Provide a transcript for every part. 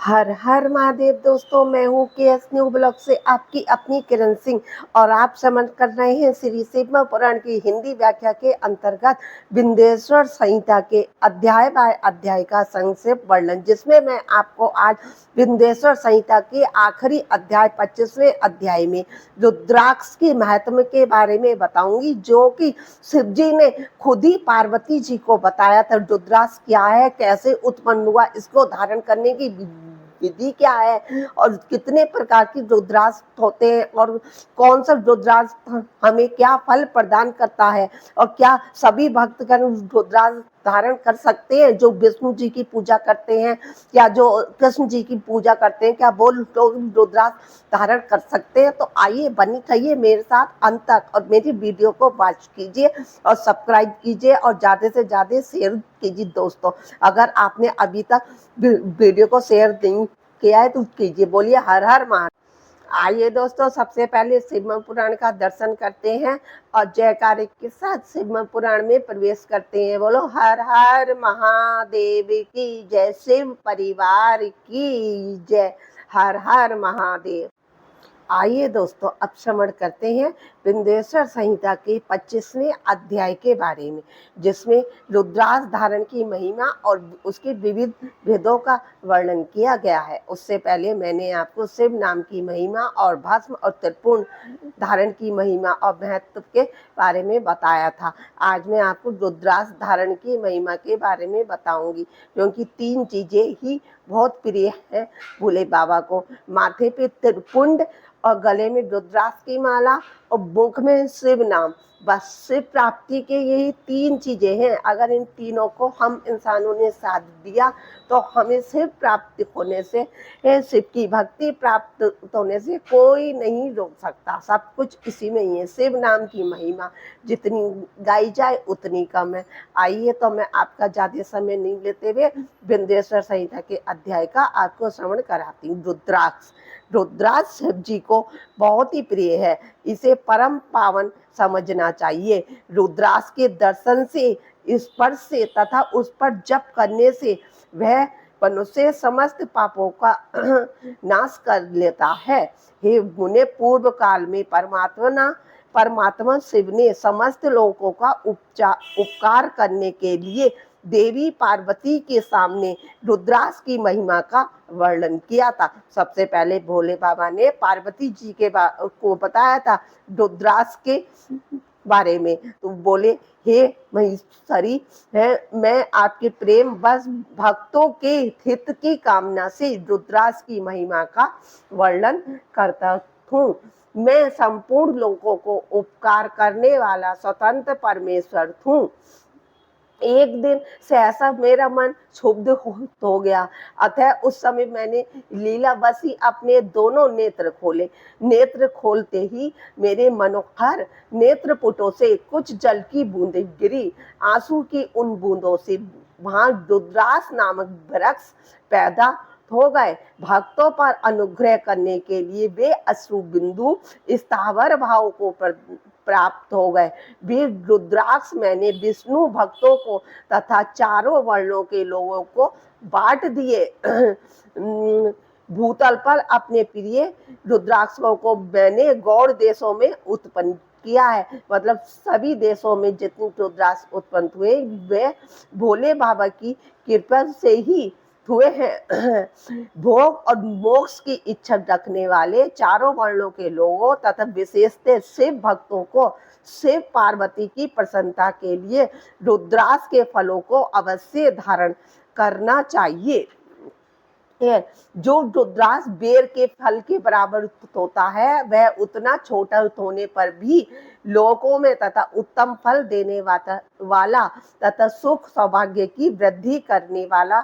हर हर महादेव दोस्तों, मैं हूँ के न्यू ब्लॉग से आपकी अपनी किरण सिंह और आप समझ कर रहे हैं श्री शिव पुराण की हिंदी व्याख्या के अंतर्गत विंध्येश्वर संहिता के अध्याय बाय अध्याय का संक्षेप वर्णन, जिसमें मैं आपको आज विंध्येश्वर संहिता के आखिरी अध्याय 25वें अध्याय में रुद्राक्ष के महत्व के बारे में बताऊंगी, जो कि शिव जी ने खुद ही पार्वती जी को बताया था। रुद्राक्ष क्या है, कैसे उत्पन्न हुआ, इसको धारण करने की विधि क्या है और कितने प्रकार की रुद्राक्ष होते हैं और कौन सा रुद्राक्ष हमें क्या फल प्रदान करता है और क्या सभी भक्तगण रुद्राक्ष धारण कर सकते हैं, जो विष्णु जी की पूजा करते हैं या जो कृष्ण जी की पूजा करते हैं, क्या वो लोग रुद्राक्ष धारण कर सकते हैं। तो आइए बनी रहिए मेरे साथ अंत तक और मेरी वीडियो को वॉच कीजिए और सब्सक्राइब कीजिए और ज़्यादा से ज़्यादा शेयर कीजिए। दोस्तों, अगर आपने अभी तक वीडियो को शेयर नहीं किया है तो कीजिए। बोलिए हर हर महादेव। आइए दोस्तों, सबसे पहले शिव पुराण का दर्शन करते हैं और जयकारे के साथ शिव पुराण में प्रवेश करते हैं। बोलो हर हर महादेव की जय, शिव परिवार की जय, हर हर महादेव। आइए दोस्तों, अब श्रवण करते हैं विंध्येश्वर संहिता के 25वें अध्याय के बारे में, जिसमें रुद्राक्ष धारण की महिमा और उसके विविध भेदों का वर्णन किया गया है। उससे पहले मैंने आपको शिव नाम की महिमा और भस्म और त्रिपुण धारण की महिमा और महत्व के बारे में बताया था। आज मैं आपको रुद्राक्ष धारण की महिमा के बारे में बताऊंगी, क्योंकि तीन चीजें ही बहुत प्रिय है भोले बाबा को। माथे पे त्रिपुंड और गले में रुद्राक्ष की माला और मुख में शिव नाम, बस शिव प्राप्ति के यही तीन चीजें हैं। अगर इन तीनों को हम इंसानों ने साथ दिया तो हमें शिव प्राप्ति होने से, शिव की भक्ति प्राप्त होने से कोई नहीं रोक सकता। सब कुछ इसी में ही है। शिव नाम की महिमा जितनी गाई जाए उतनी कम है। आइए तो मैं आपका ज्यादा समय नहीं लेते हुए विंध्येश्वर संहिता के अध्याय का आपको श्रवण कराती हूँ। रुद्राक्ष शिव जी को बहुत ही प्रिय है, इसे परम पावन समझना चाहिए। रुद्राक्ष के दर्शन से, स्पर्श से तथा उस पर जप करने से वह मनुष्य समस्त पापों का नाश कर लेता है। हे मुने, पूर्व काल में परमात्मा शिव ने समस्त लोगों का उपकार करने के लिए देवी पार्वती के सामने रुद्राक्ष की महिमा का वर्णन किया था। सबसे पहले भोले बाबा ने पार्वती जी को बताया था रुद्राक्ष के बारे में। तो बोले, हे महेश्वरी है, मैं आपके प्रेम बस भक्तों के हित की कामना से रुद्राक्ष की महिमा का वर्णन करता हूँ। मैं संपूर्ण लोगों को उपकार करने वाला स्वतंत्र परमेश्वर हूँ। एक दिन सहसा मेरा मन क्षुब्ध हो गया, अतः उस समय मैंने लीलावशी अपने दोनों नेत्र खोले। नेत्र खोलते ही मेरे मनोहर नेत्रपुटों से कुछ जल की बूंदें गिरी। आंसू की उन बूंदों से वहां रुद्राक्ष नामक वृक्ष पैदा हो गए। भक्तों पर अनुग्रह करने के लिए वे अश्रु बिंदु स्थावर भाव को प्राप्त हो गए। वे रुद्राक्ष मैंने विष्णु भक्तों को तथा चारों वर्णों के लोगों को बांट दिए। भूतल पर अपने प्रिय रुद्राक्षों को मैंने गौड़ देशों में उत्पन्न किया है। मतलब सभी देशों में जितने रुद्राक्ष उत्पन्न हुए वे भोले बाबा की कृपा से ही हुए हैं। भोग और मोक्ष की इच्छा रखने वाले चारों वर्णों के लोगों तथा विशेषतः शिव भक्तों को शिव पार्वती की प्रसन्नता के लिए रुद्राक्ष के फलों को अवश्य धारण करना चाहिए। जो रुद्राक्ष बेर के फल के बराबर होता है, वह उतना छोटा होने पर भी लोगों में तथा उत्तम फल देने वाला तथा सुख सौभाग्य की वृद्धि करने वाला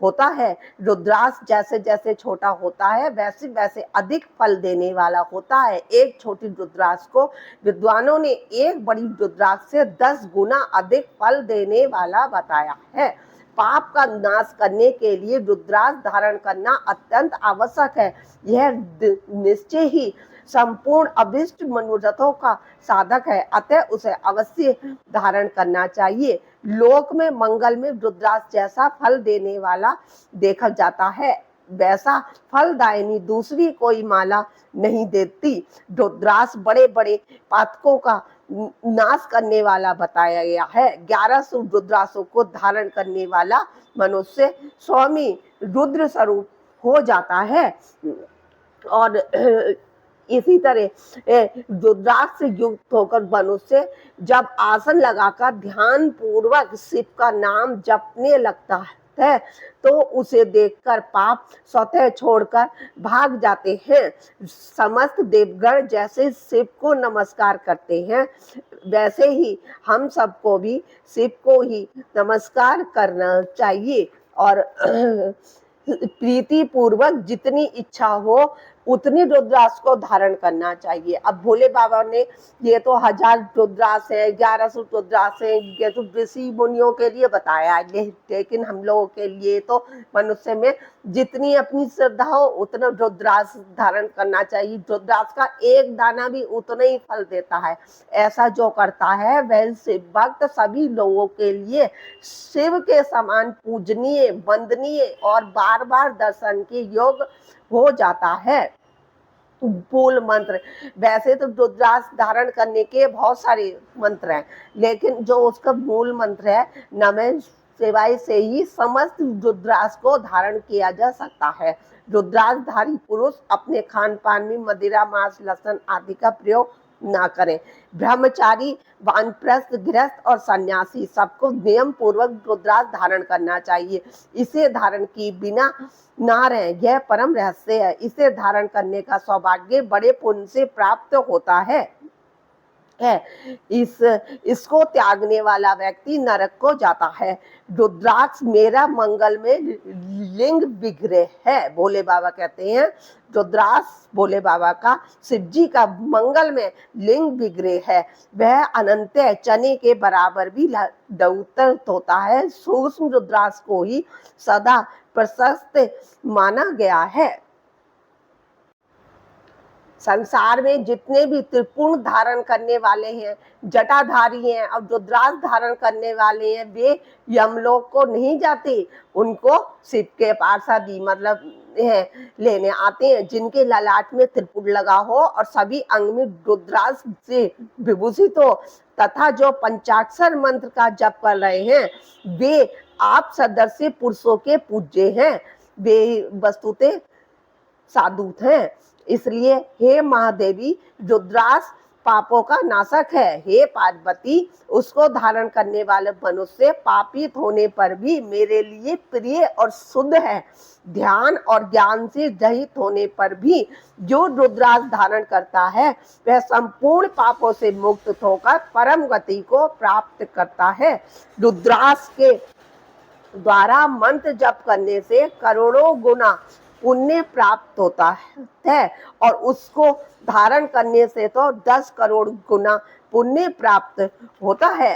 होता है। रुद्राक्ष जैसे जैसे छोटा होता है वैसे वैसे अधिक फल देने वाला होता है। एक छोटी रुद्राक्ष को विद्वानों ने एक बड़ी रुद्राक्ष से 10 गुना अधिक फल देने वाला बताया है। पाप का नाश करने के लिए रुद्राक्ष धारण करना अत्यंत आवश्यक है। यह निश्चय ही संपूर्ण अभिष्ट मनोरथों का साधक है, अतः उसे अवश्य धारण करना चाहिए। लोक में मंगल में रुद्राक्ष जैसा फल देने वाला देखा जाता है। वैसा फलदायिनी दूसरी कोई माला नहीं देती। रुद्राक्ष बड़े बड़े पातकों का नाश करने वाला बताया गया है। 1100 रुद्राक्षों को धारण करने वाला मनुष्य स्वामी रुद्र स्वरूप हो जाता है। और इसी तरह रुद्राक्ष से युक्त होकर मनुष्य जब आसन लगाकर ध्यान पूर्वक शिव का नाम जपने लगता है तो उसे देखकर पाप स्वतः छोड़कर भाग जाते हैं। समस्त देवगण जैसे शिव को नमस्कार करते हैं, वैसे ही हम सबको भी शिव को ही नमस्कार करना चाहिए और प्रीति पूर्वक जितनी इच्छा हो उतनी रुद्राक्ष को धारण करना चाहिए। अब भोले बाबा ने ये तो 1000 रुद्राक्ष है, 1100 रुद्राक्ष है, ये तो ऋषि मुनियों के लिए बताया है, लेकिन हम लोगों के लिए तो मनुष्य में जितनी अपनी श्रद्धा हो उतना रुद्राक्ष धारण करना चाहिए। रुद्राक्ष का एक दाना भी उतना ही फल देता है। ऐसा जो करता है वह शिव भक्त सभी लोगों के लिए शिव के समान पूजनीय, वंदनीय और बार बार दर्शन के योग हो जाता है। मूल मंत्र, वैसे तो रुद्राक्ष धारण करने के बहुत सारे मंत्र हैं, लेकिन जो उसका मूल मंत्र है नमः शिवाय से ही समस्त रुद्राक्ष को धारण किया जा सकता है। रुद्राक्षधारी पुरुष अपने खान पान में मदिरा, मांस, लहसुन आदि का प्रयोग ना करें। ब्रह्मचारी, वानप्रस्थ, गृहस्थ और सन्यासी सबको नियम पूर्वक रुद्राक्ष धारण करना चाहिए। इसे धारण की बिना ना रहे, यह परम रहस्य है। इसे धारण करने का सौभाग्य बड़े पुण्य से प्राप्त होता है। इसको त्यागने वाला व्यक्ति नरक को जाता है। रुद्राक्ष मेरा मंगल में लिंग विग्रह है। भोले बाबा कहते हैं रुद्राक्ष भोले बाबा का शिव जी का मंगल में लिंग विग्रह है। वह अनंत है, चने के बराबर भी लघुतर होता है। सूक्ष्म रुद्राक्ष को ही सदा प्रशस्त माना गया है। संसार में जितने भी त्रिपुण धारण करने वाले हैं, जटाधारी हैं और रुद्राक्ष धारण करने वाले हैं, वे यमलोक को नहीं जाते। उनको शिव के पार्षदी मतलब लेने आते हैं, जिनके ललाट में त्रिपुण लगा हो और सभी अंग में रुद्राक्ष से विभूषित हो तथा जो पंचाक्षर मंत्र का जप कर रहे हैं, वे आप सदस्य पुरुषों के पूज्य हैं। वे वस्तुतः साधु हैं। इसलिए हे महादेवी, रुद्राक्ष पापों का नाशक है। हे पार्वती, उसको धारण करने वाले मनुष्य पापित होने पर भी मेरे लिए प्रिय और शुद्ध है। ध्यान और ज्ञान से रहित होने पर भी जो रुद्राक्ष धारण करता है वह संपूर्ण पापों से मुक्त होकर परम गति को प्राप्त करता है। रुद्राक्ष के द्वारा मंत्र जप करने से करोड़ों गुना पुण्य प्राप्त होता है और उसको धारण करने से तो 10 करोड़ गुना पुण्य प्राप्त होता है।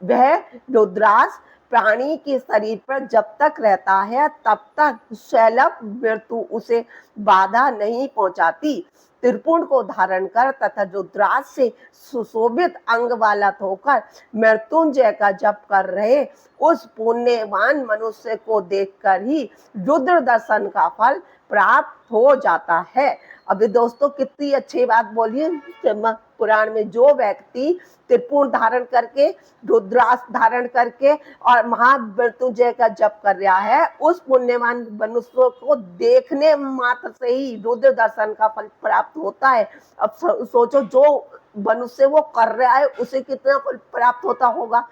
वह रुद्राक्ष प्राणी के शरीर पर जब तक रहता है तब तक शैलव मृत्यु उसे बाधा नहीं पहुंचाती। त्रिपुण को धारण कर तथा रुद्राक्ष से सुशोभित अंग वाला होकर मृत्युंजय का जप कर रहे उस पुण्यवान मनुष्य को देखकर ही रुद्र दर्शन का फल प्राप्त हो जाता है। अभी दोस्तों कितनी अच्छी बात बोलिए, पुराण में जो व्यक्ति त्रिपुण धारण करके, रुद्राक्ष धारण करके और महामृत्युंजय का जप कर रहा है, उस पुण्यवान मनुष्य को देखने मात्र से ही रुद्र दर्शन का फल प्राप्त होता है। अब सोचो जो मनुष्य वो कर रहा है उसे कितना फल प्राप्त होता होगा।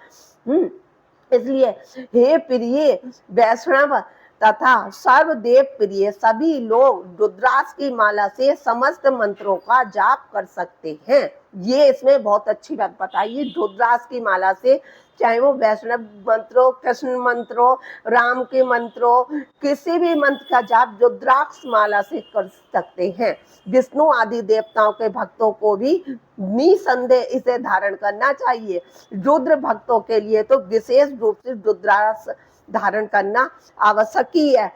इसलिए हे प्रिय वैष्णव तथा सर्वदेव प्रिय सभी लोग रुद्राक्ष की माला से समस्त मंत्रों का जाप कर सकते हैं। ये इसमें बहुत अच्छी बात बताइए। रुद्राक्ष की माला से चाहे वो वैष्णव मंत्रों, कृष्ण मंत्रों, राम के मंत्रों, किसी भी मंत्र का जाप रुद्राक्ष माला से कर सकते हैं। विष्णु आदि देवताओं के भक्तों को भी निसंदेह इसे धारण करना चाहिए। रुद्र भक्तों के लिए तो विशेष रूप से रुद्राक्ष धारण करना आवश्यक ही है।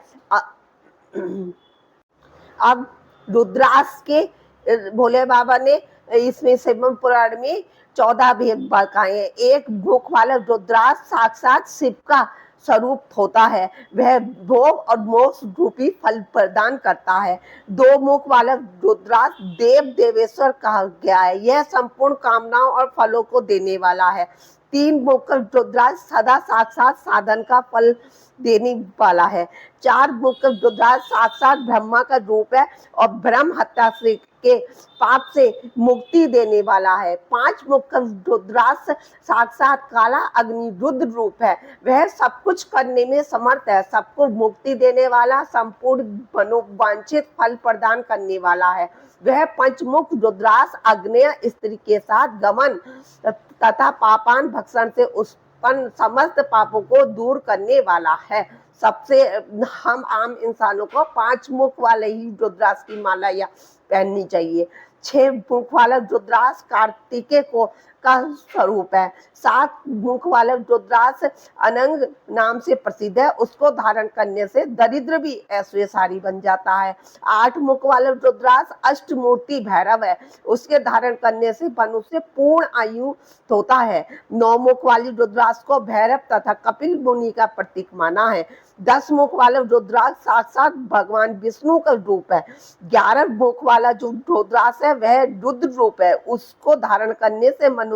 अब रुद्राक्ष के भोले बाबा ने इसमें शिव पुराण में 14 भेद बताए हैं। एक मुख वाला रुद्राक्ष साक्षात शिव का स्वरूप होता है, वह भोग और मोक्ष रूपी फल प्रदान करता है। दो मुख वाला रुद्राक्ष देव देवेश्वर कहा गया है, यह संपूर्ण कामनाओं और फलों को देने वाला है। तीन मुख रुद्राक्ष सदा साक्षात साधन का फल देने वाला है। चार मुख रुद्राक्ष साक्षात ब्रह्मा का रूप है और ब्रह्म हत्या से के पाप से मुक्ति देने वाला है। पांच मुख रुद्राक्ष साक्षात काला अग्नि रुद्र रूप है, वह सब कुछ करने में समर्थ है, सबको मुक्ति देने वाला, संपूर्ण मनोवांछित फल प्रदान करने वाला है। वह पंचमुख रुद्राक्ष अग्नेय स्त्री के साथ गमन तथा पापान भक्षण से उत्पन्न समस्त पापों को दूर करने वाला है। सबसे हम आम इंसानों को पांच मुख वाले ही रुद्राक्ष की माला या पहननी चाहिए। छह मुख वाला रुद्राक्ष कार्तिकेय को का स्वरूप है। सात मुख वाला रुद्राक्ष अनंग नाम से प्रसिद्ध है, उसको धारण करने से दरिद्र भी ऐश्वर्यशाली बन जाता है। आठ मुख वाला रुद्राक्ष अष्टमूर्ति भैरव है, उसके धारण करने से मनुष्य पूर्ण आयु होता है। नौ मुख वाली रुद्राक्ष को भैरव तथा कपिल मुनि का प्रतीक माना है। 10 मुख वाला रुद्राक्ष साक्षात भगवान विष्णु का रूप है। 11 मुख वाला जो रुद्राक्ष है वह रुद्र रूप है, उसको धारण करने से मनुष्य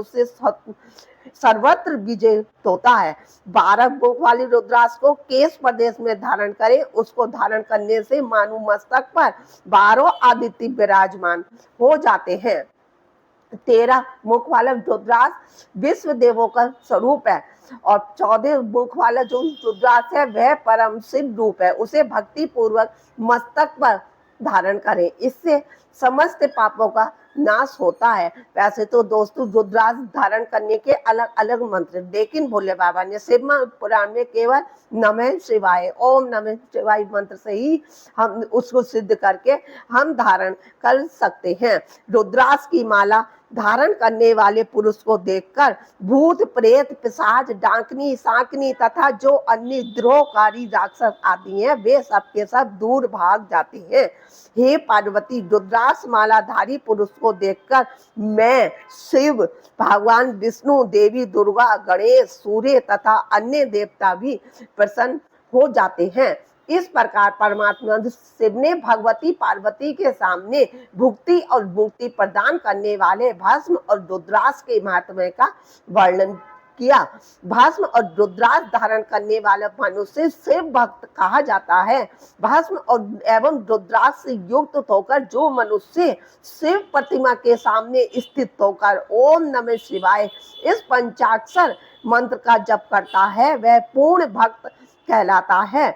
सर्वत्र विजय होता है। 12 मुख वाली रुद्राक्ष को केश प्रदेश में धारण करें, उसको धारण करने से मानो मस्तक पर 12 आदित्य विराजमान हो जाते हैं। 13 मुख वाला रुद्राक्ष विश्व देवों का स्वरूप है और 14 मुख वाला जो रुद्राक्ष है वह परम शिव रूप है, उसे भक्ति पूर्वक मस्तक पर धारण करें, इससे समस्त पापों का नाश होता है। वैसे तो दोस्तों रुद्राक्ष धारण करने के अलग अलग मंत्र, लेकिन भोले बाबा ने शिव पुराण में केवल नमः शिवाय, ओम नमः शिवाय मंत्र से ही हम उसको सिद्ध करके हम धारण कर सकते हैं। रुद्राक्ष की माला धारण करने वाले पुरुष को देखकर भूत प्रेत पिशाच डांकनी सांकनी तथा जो अन्य द्रोहकारी राक्षस आदि हैं वे सबके सब दूर भाग जाते हैं। हे पार्वती, रुद्राक्ष मालाधारी पुरुष को देखकर मैं शिव, भगवान विष्णु, देवी दुर्गा, गणेश, सूर्य तथा अन्य देवता भी प्रसन्न हो जाते हैं। इस प्रकार परमात्मा शिव ने भगवती पार्वती के सामने भुक्ति और मुक्ति प्रदान करने वाले भस्म और रुद्राक्ष के महात्म्य का वर्णन किया। भस्म और रुद्राक्ष धारण करने वाला मनुष्य शिव भक्त कहा जाता है। भस्म और एवं रुद्राक्ष से युक्त होकर जो मनुष्य शिव प्रतिमा के सामने स्थित होकर ओम नमः शिवाय इस पंचाक्षर मंत्र का जप करता है वह पूर्ण भक्त कहलाता है।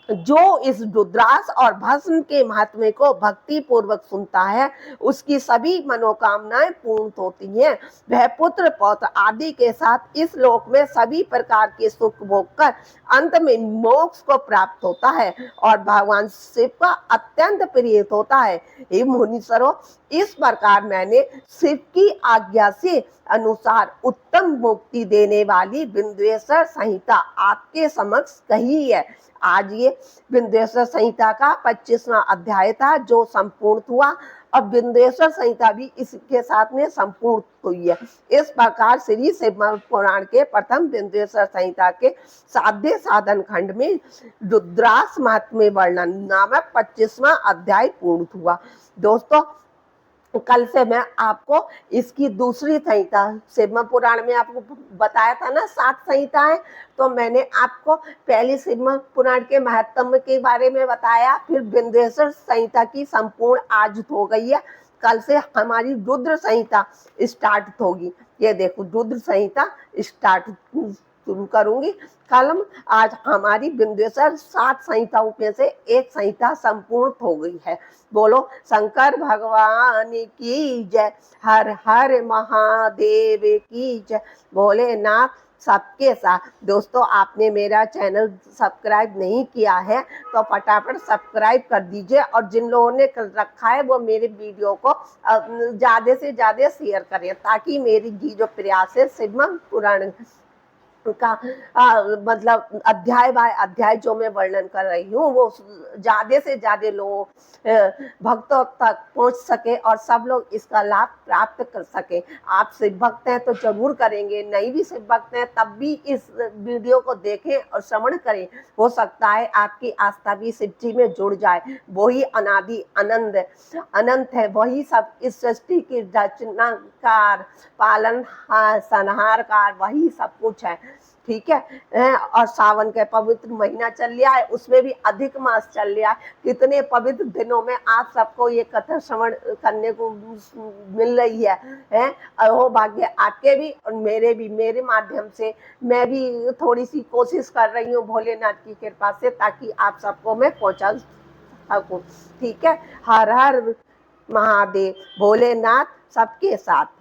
जो इस रुद्राक्ष और भस्म के महात्म्य को भक्ति पूर्वक सुनता है उसकी सभी मनोकामनाएं पूर्ण होती हैं। वह पुत्र पौत्र आदि के साथ इस लोक में सभी प्रकार के सुख भोग कर अंत में मोक्ष को प्राप्त होता है और भगवान शिव का अत्यंत प्रिय होता है। हे मुनीश्वरों, इस प्रकार मैंने शिव की आज्ञा से अनुसार उत्तम मुक्ति देने वाली विंध्येश्वर संहिता आपके समक्ष कही है। आज ये विंध्येश्वर संहिता का 25वां अध्याय था जो संपूर्ण हुआ। अब विंध्येश्वर संहिता भी इसके साथ में संपूर्ण हुई है। इस प्रकार श्री शिव पुराण के प्रथम विंध्येश्वर संहिता के साध्य साधन खंड में रुद्राक्ष महात्म्य वर्णन नामक 25वां अध्याय पूर्ण हुआ। दोस्तों, कल से मैं आपको इसकी दूसरी संहिता, शिव पुराण में आपको बताया था ना 7 संहिताएं, तो मैंने आपको पहली शिव पुराण के महत्व के बारे में बताया, फिर विंध्येश्वर संहिता की संपूर्ण आज हो गई है। कल से हमारी रुद्र संहिता स्टार्ट होगी। ये देखो रुद्र संहिता स्टार्ट शुरू करूंगी कल। आज हमारी विंध्येश्वर 7 संहिताओं में से एक संहिता संपूर्ण हो गई है। बोलो शंकर भगवान की जय, हर हर महादेव की जय, भोलेनाथ सबके साथ। दोस्तों, आपने मेरा चैनल सब्सक्राइब नहीं किया है तो फटाफट सब्सक्राइब कर दीजिए और जिन लोगों ने कर रखा है वो मेरे वीडियो को ज़्यादा से ज़्यादा शेयर करें ताकि मेरी जो प्रयास है शिव पुराण का मतलब अध्याय बाय अध्याय जो मैं वर्णन कर रही हूँ वो ज्यादा से ज्यादा लोग भक्तों तक पहुंच सके और सब लोग इसका लाभ प्राप्त कर सके। आप शिव भक्त हैं तो जरूर करेंगे, नहीं भी शिव भक्त हैं तब भी इस वीडियो को देखें और श्रवण करें। हो सकता है आपकी आस्था भी शिव जी में जुड़ जाए। वही अनादि अनंत अनंत है, वही सब इस सृष्टि की रचनाकार, पालन संहारकार, वही सब कुछ है। ठीक है। और सावन का पवित्र महीना चल रहा है, उसमें भी अधिक मास चल रहा है। कितने पवित्र दिनों में आप सबको ये कथा श्रवण करने को मिल रही है। अहो भाग्य आपके भी और मेरे भी। मेरे माध्यम से मैं भी थोड़ी सी कोशिश कर रही हूँ भोलेनाथ की कृपा से, ताकि आप सबको मैं पहुंचा सकूं। ठीक है। हर हर महादेव, भोलेनाथ सबके साथ।